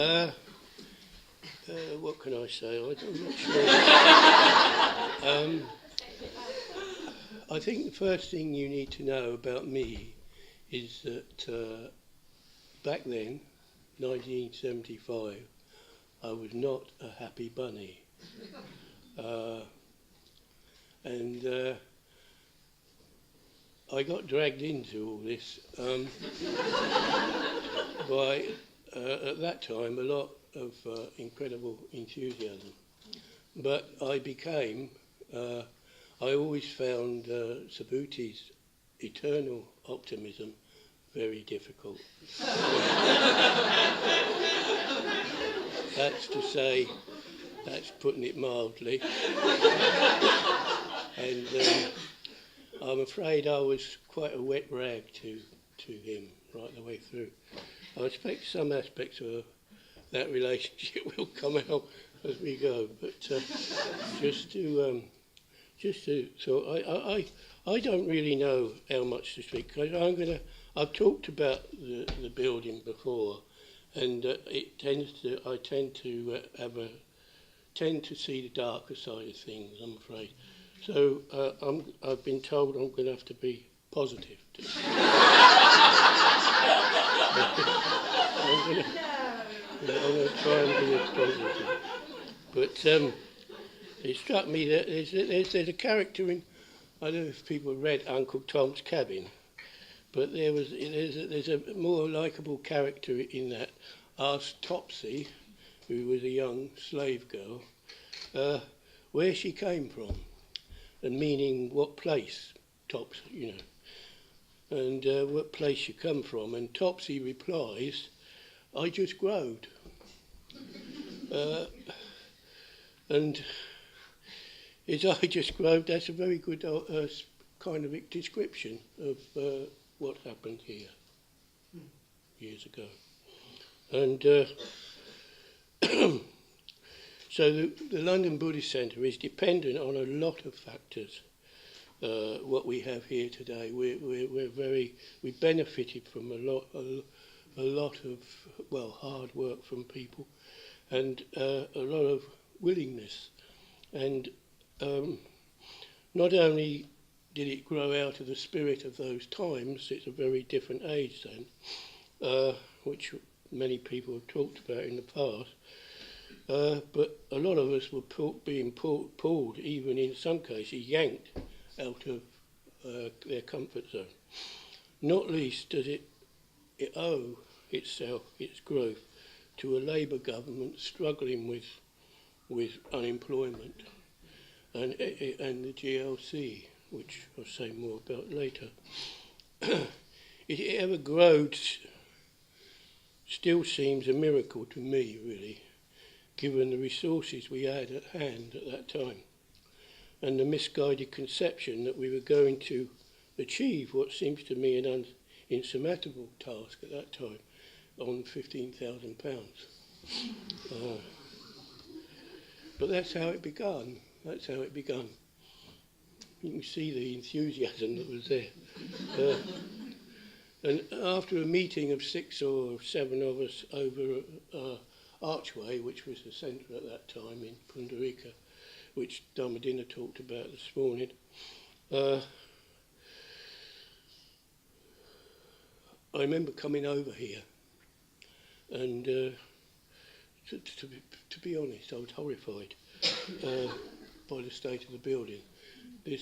Uh, what can I say? I'm not sure. I think the first thing you need to know about me is that back then, 1975, I was not a happy bunny. And I got dragged into all this by, at that time, a lot of incredible enthusiasm. But I always found Subhuti's eternal optimism very difficult. That's to say, that's putting it mildly. And I'm afraid I was quite a wet rag to him right the way through. I expect some aspects of that relationship will come out as we go, but so I don't really know how much to speak. I've talked about the building before, and I tend to see the darker side of things, I'm afraid. So I've been told I'm going to have to be positive. I'm going to try and be as positive. But it struck me that there's a character in, I don't know if people read Uncle Tom's Cabin, but there's a more likeable character in that. Asked Topsy, who was a young slave girl, where she came from, and meaning what place, Topsy, and what place you come from. And Topsy replies, I just growed. And is I just growed, that's a very good kind of description of what happened here years ago. And so the London Buddhist Centre is dependent on a lot of factors. What we have here today, we benefited from a lot of hard work from people, and a lot of willingness. And not only did it grow out of the spirit of those times, it's a very different age then, which many people have talked about in the past, but a lot of us were being pulled, even in some cases yanked, out of their comfort zone. Not least does it owe itself, its growth, to a Labour government struggling with unemployment and the GLC, which I'll say more about later. It ever growed still seems a miracle to me, really, given the resources we had at hand at that time, and the misguided conception that we were going to achieve what seems to me an insurmountable task at that time on £15,000. But that's how it began. You can see the enthusiasm that was there. And after a meeting of 6 or 7 of us over Archway, which was the centre at that time in Pundarika, which Dharmadina talked about this morning, I remember coming over here, and to be honest, I was horrified by the state of the building. The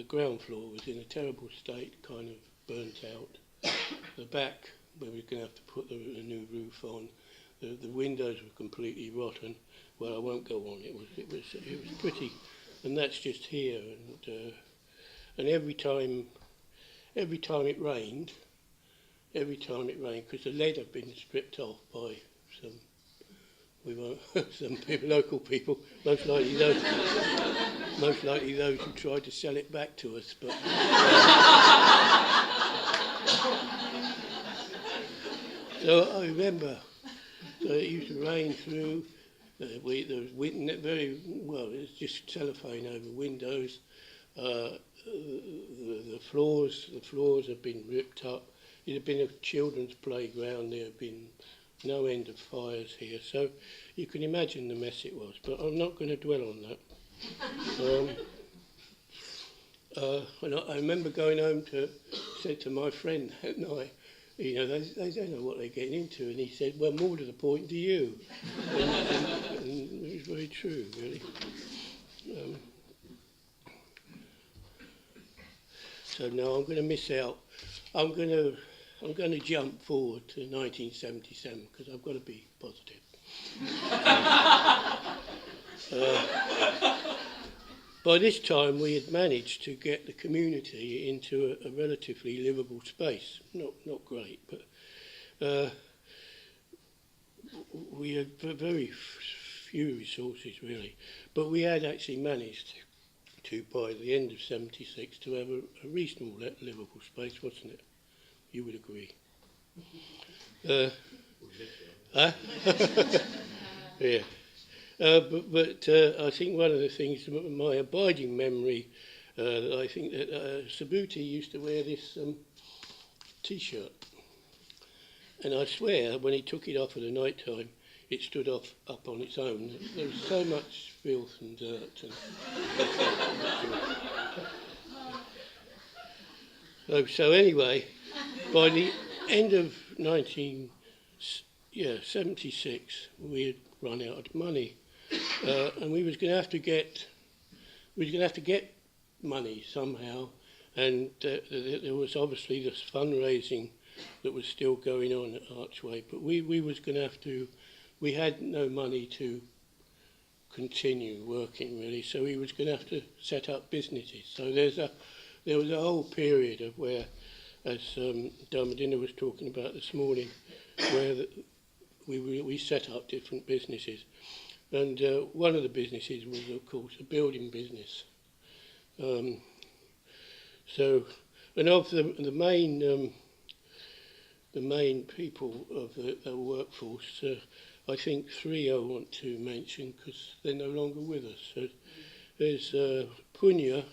ground floor was in a terrible state, kind of burnt out. The back, where we were going to have to put a new roof on, the windows were completely rotten. Well, I won't go on. It was pretty, and that's just here. And every time it rained, because the lead had been stripped off by some people, local people, most likely those who tried to sell it back to us. But so I remember, so it used to rain through. There was wind, it was just cellophane over windows. The floors had been ripped up. it had been a children's playground. There had been no end of fires here, so you can imagine the mess it was. But I'm not going to dwell on that. And I remember going home said to my friend at night, you know, they don't know what they're getting into, and he said, well, more to the point, do you? and it was very true, really. So now I'm going to miss out. I'm going to jump forward to 1977 because I've got to be positive. By this time, we had managed to get the community into a relatively livable space. Not great, but we had very few resources, really. But we had actually managed to, by the end of '76, to have a reasonable livable space, wasn't it? You would agree. Huh? Yeah. But I think one of the things, my abiding memory, I think that Subhuti used to wear this T-shirt. And I swear, when he took it off at the night time, it stood up on its own. There was so much filth and dirt. So anyway, by the end of 1976, we had run out of money. And we was going to have to get money somehow, and there was obviously this fundraising that was still going on at Archway, but we was going to have to. We had no money to continue working really, so we was going to have to set up businesses. So there was a whole period of where, as Dharmadina was talking about this morning, where we set up different businesses. And one of the businesses was, of course, a building business. And of the main people of the workforce, I think three I want to mention because they're no longer with us. So there's Punya,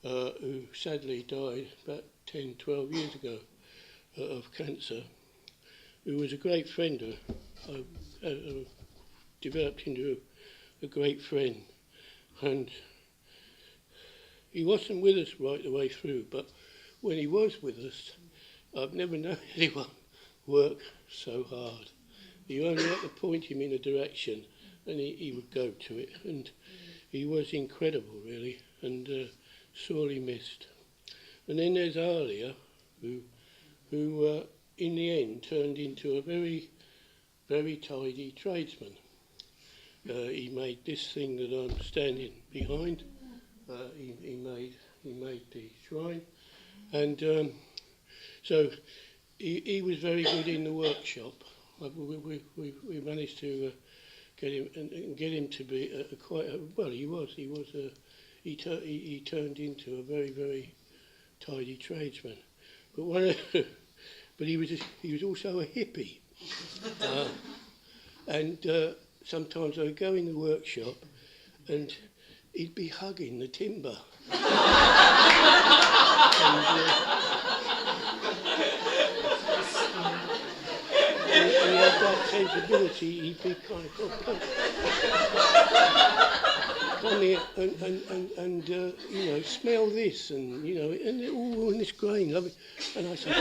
who sadly died about 10, 12 years ago of cancer, who was a great friend of developed into a great friend, and he wasn't with us right the way through, but when he was with us, I've never known anyone work so hard. You only had to point him in a direction and he would go to it, and he was incredible really, and sorely missed. And then there's Alia, who in the end turned into a very, very tidy tradesman. He made this thing that I'm standing behind. He made the shrine, and so he was very good in the workshop. We managed to get him to be he turned into a very, very tidy tradesman. But he was also a hippie, and sometimes I would go in the workshop and he'd be hugging the timber. And he had that sensibility. He'd be kind of come here and smell this, and and all in this grain, lovely. And I said,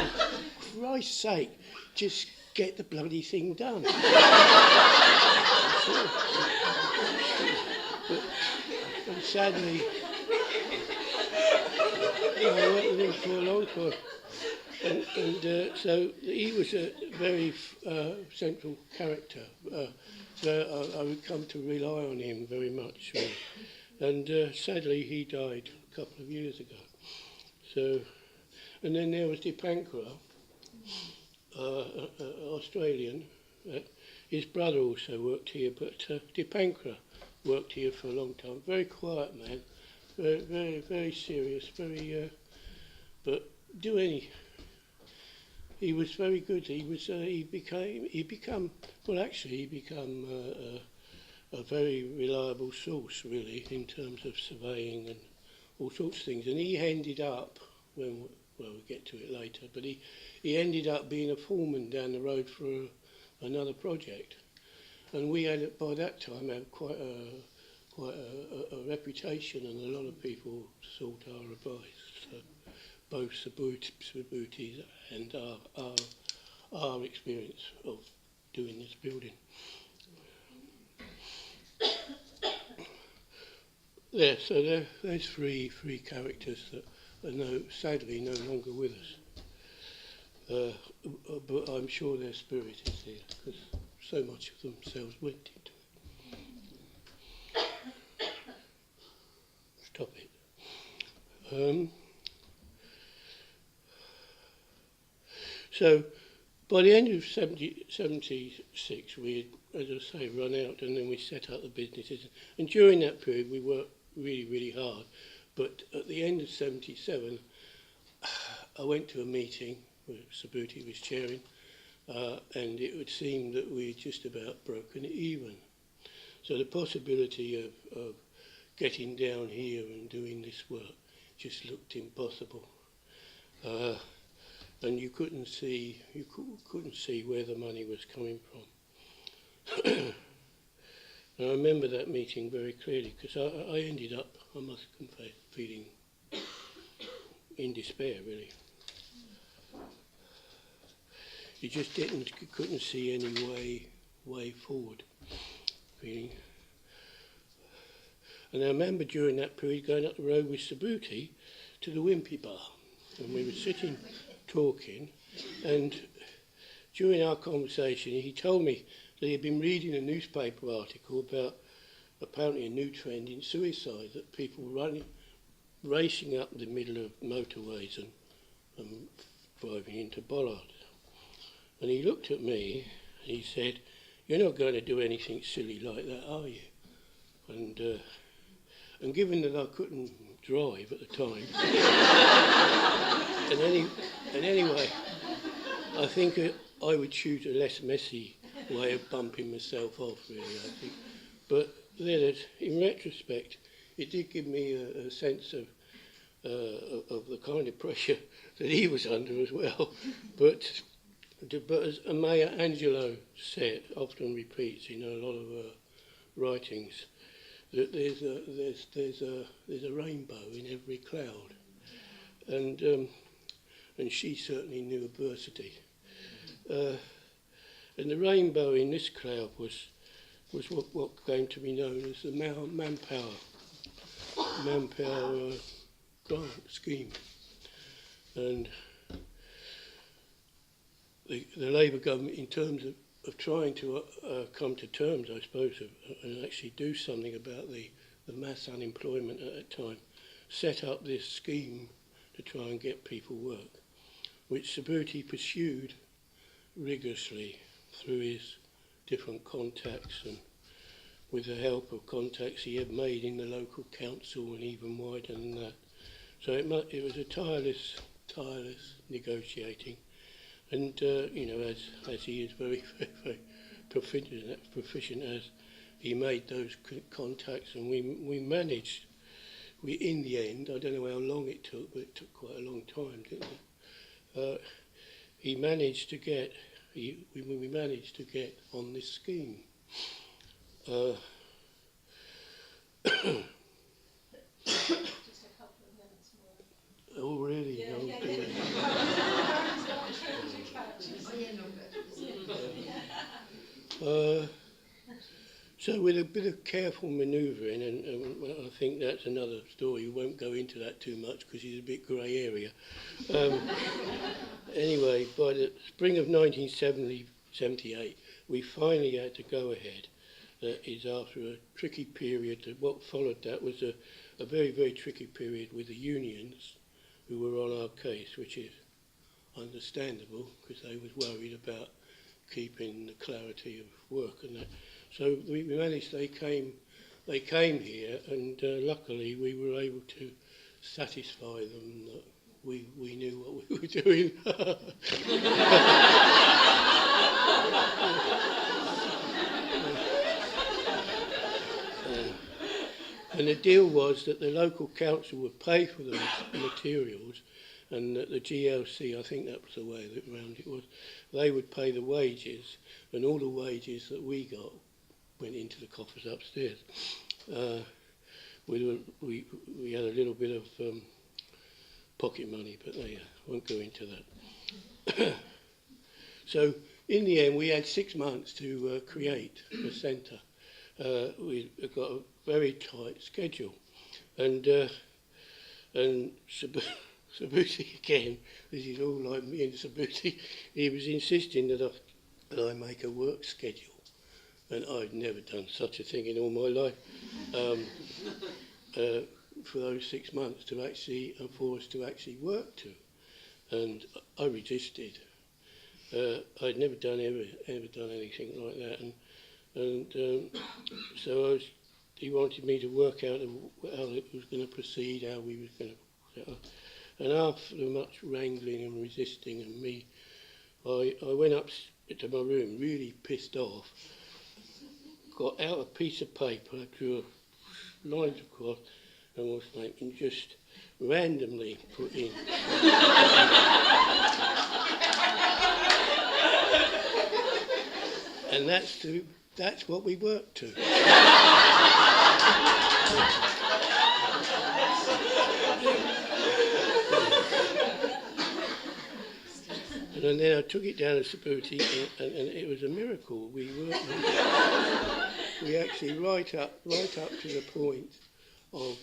for Christ's sake, just get the bloody thing done. But sadly, I worked with him for a long time, and so he was a very central character. So I would come to rely on him very much, and sadly he died a couple of years ago. So, and then there was Dipankara, Australian. His brother also worked here, but Dipankara worked here for a long time. Very quiet man, very, very, very serious, very, but he was very good. He became a very reliable source, really, in terms of surveying and all sorts of things. And he ended up, when well, we'll get to it later, but he ended up being a foreman down the road for another project. And we had, by that time, had quite a reputation, and a lot of people sought our advice. So both Subhuti's and our experience of doing this building. Yeah, so there's three characters that are sadly no longer with us. But I'm sure their spirit is there, because so much of themselves went into it. Stop it. So by the end of 76, we had, as I say, run out, and then we set up the businesses. And during that period, we worked really, really hard. But at the end of 77, I went to a meeting where Subhuti was chairing, and it would seem that we had just about broken even. So the possibility of getting down here and doing this work just looked impossible. And you couldn't see where the money was coming from. And I remember that meeting very clearly, because I ended up, I must confess, feeling in despair, really. You just couldn't see any way forward, feeling. And I remember during that period going up the road with Subhuti to the Wimpy Bar, and we were sitting talking, and during our conversation he told me that he had been reading a newspaper article about apparently a new trend in suicide, that people racing up the middle of motorways and driving into bollards. And he looked at me and he said, "You're not going to do anything silly like that, are you?" And given that I couldn't drive at the time, and anyway, I think I would choose a less messy way of bumping myself off, really, I think. But then, in retrospect, it did give me a sense of the kind of pressure that he was under as well. But as Maya Angelou said, often repeats in a lot of her writings, that there's a rainbow in every cloud, and she certainly knew adversity. And the rainbow in this cloud was what came to be known as the manpower grant scheme, and the Labour government, in terms of trying to come to terms, I suppose, and actually do something about the mass unemployment at that time, set up this scheme to try and get people work, which Subhuti pursued rigorously through his different contacts and with the help of contacts he had made in the local council and even wider than that. So it was a tireless negotiating. And, as he is very, very proficient as he made those contacts, and we managed, in the end, I don't know how long it took, but it took quite a long time, didn't it? We managed to get on this scheme. Just a couple of minutes more. Oh, really? Yeah, No, so with a bit of careful manoeuvring, and I think that's another story, we won't go into that too much because it's a bit grey area. Anyway, by the spring of 1978, we finally had to go ahead. That is after a tricky period. What followed that was a very, very tricky period with the unions who were on our case, which is understandable because they was worried about keeping the clarity of work and that. So we managed. They came here, and luckily we were able to satisfy them that we knew what we were doing. And the deal was that the local council would pay for the materials, and the GLC, I think that was the way that round it was, they would pay the wages, and all the wages that we got went into the coffers upstairs. We had a little bit of pocket money, but I won't go into that. So in the end, we had 6 months to create the centre. We got a very tight schedule, and Subhuti again, this is all like me and Subhuti, he was insisting that I make a work schedule, and I'd never done such a thing in all my life. For those 6 months to actually, for us to actually work to, and I resisted. I'd never done ever done anything like that, and so he wanted me to work out how it was going to proceed, how we was going to. And after much wrangling and resisting and me, I went up to my room really pissed off, got out a piece of paper, drew lines across, and was like, and just randomly put in. And that's what we worked to. And then I took it down to Subhuti, and it was a miracle. We actually right up to the point of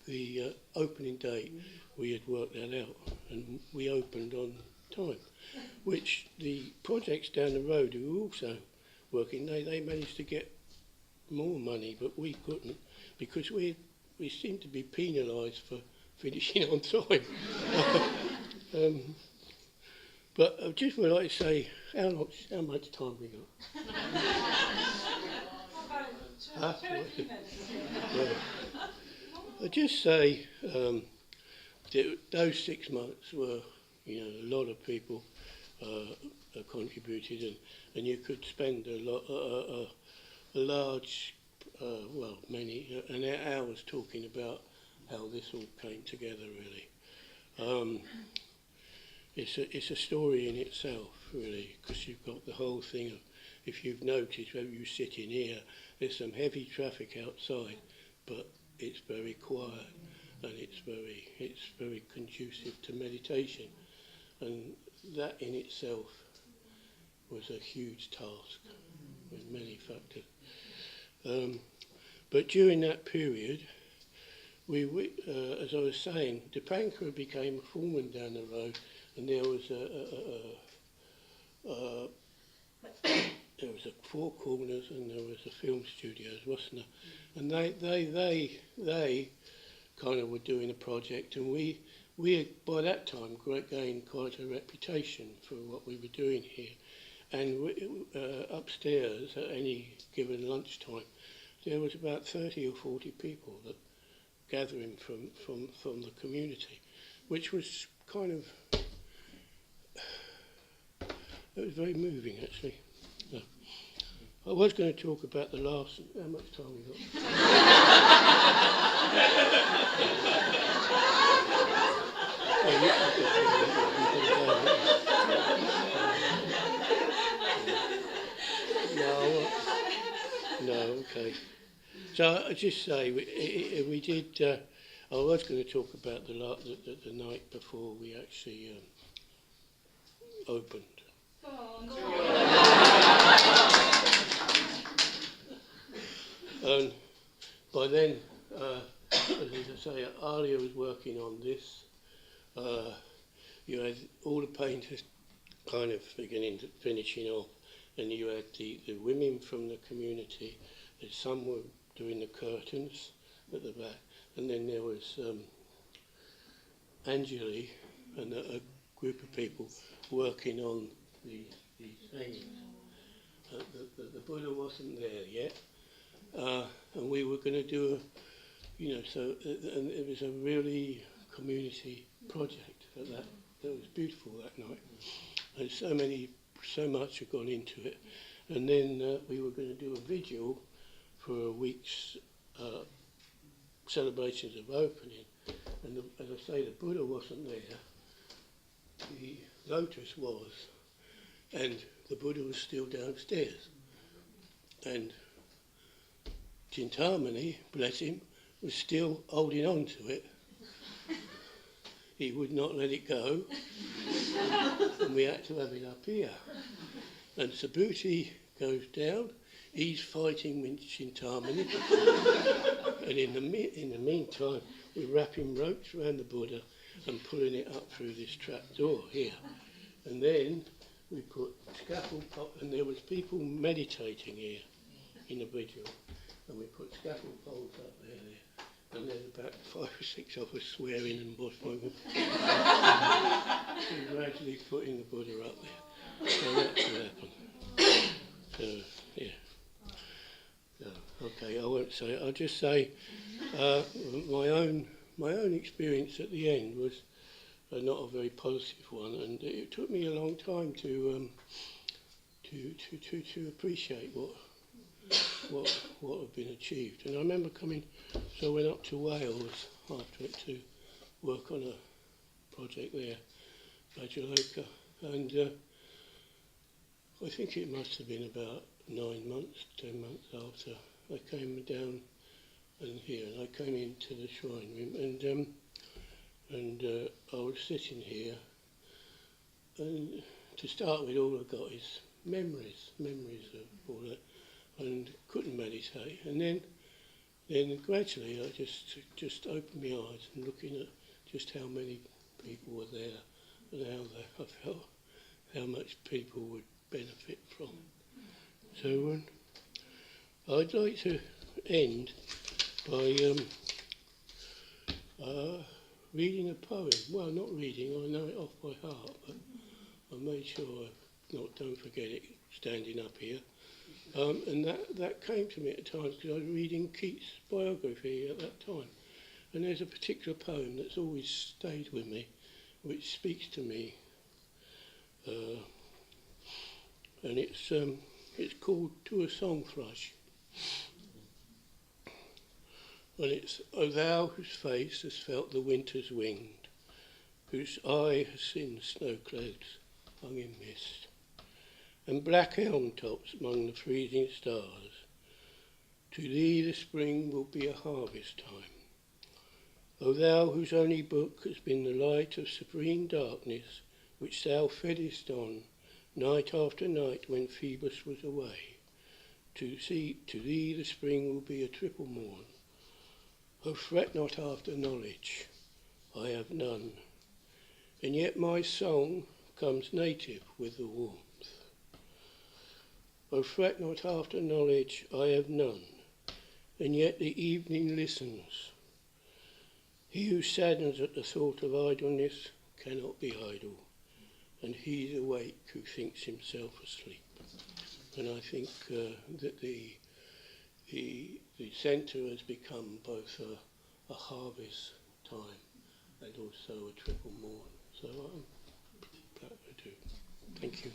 the opening date, we had worked that out, and we opened on time. Which the projects down the road who were also working, they managed to get more money, but we couldn't, because we seemed to be penalised for finishing on time. But I just would like to say, how much time we got? About 20 minutes. Yeah. I just say that those 6 months were, a lot of people contributed, and you could spend a large, many hours talking about how this all came together. Really, it's a story in itself, really, because you've got the whole thing of, if you've noticed, whether you sit in here, there's some heavy traffic outside, but it's very quiet, and it's very conducive to meditation, and that in itself was a huge task with many factors. But during that period, we as I was saying, Dipankara became a foreman down the road, and there was there was a Four Corners, and there was a film studios, wasn't there? And they kind of were doing a project, and we had by that time gained quite a reputation for what we were doing here. And upstairs at any given lunchtime, there was about 30 or 40 people that gathering from the community, which was kind of, it was very moving actually. No. I was going to talk about the last, how much time we got? No, okay. So I just say we did. I was going to talk about the night before we actually opened. And by then, as I say, Alia was working on this. You had all the painters kind of finishing off, and you had the women from the community. Some were doing the curtains at the back, and then there was Anjali and a group of people working on these hangings. The Buddha wasn't there yet, and we were going to do and it was a really community project that was beautiful that night, and so much had gone into it. And then we were going to do a vigil for a week's celebrations of opening, And as I say, the Buddha wasn't there. The lotus was, and the Buddha was still downstairs. And Chintamani, bless him, was still holding on to it. He would not let it go, and we had to have it up here. And Subhuti goes down, he's fighting with Chintamani, and in the meantime, we're wrapping ropes around the Buddha and pulling it up through this trap door here. And then we put scaffold, and there was people meditating here in the vigil, and we put scaffold poles up there. And there's about 5 or 6 of us swearing and bossing. So gradually putting the Buddha up there. So that's what happened. So, yeah. So, okay, I won't say it. I'll just say my own experience at the end was not a very positive one, and it took me a long time to appreciate what had been achieved. And I remember so I went up to Wales after it to work on a project there, Bajaloka, and I think it must have been about 9 months, 10 months after I came down and I came into the shrine room, and I was sitting here, and to start with, all I got is memories of all that, and couldn't meditate. And then gradually I just opened my eyes and looking at just how many people were there and I felt how much people would benefit from. So I'd like to end by reading a poem. Well, not reading, I know it off by heart, but I made sure don't forget it standing up here. And that came to me at times because I was reading Keats' biography at that time. And there's a particular poem that's always stayed with me, which speaks to me. And it's called To a Song Thrush. And it's, O thou whose face has felt the winter's wind, whose eye has seen snow clouds hung in mist, and black elm tops among the freezing stars. To thee the spring will be a harvest time. O thou whose only book has been the light of supreme darkness, which thou feddest on, night after night when Phoebus was away. To thee the spring will be a triple morn. O fret not after knowledge, I have none, and yet my song comes native with the warmth. O fret not after knowledge, I have none, and yet the evening listens. He who saddens at the thought of idleness cannot be idle, and he's awake who thinks himself asleep. And I think that the centre has become both a harvest time and also a triple morn. So that I do. Thank you.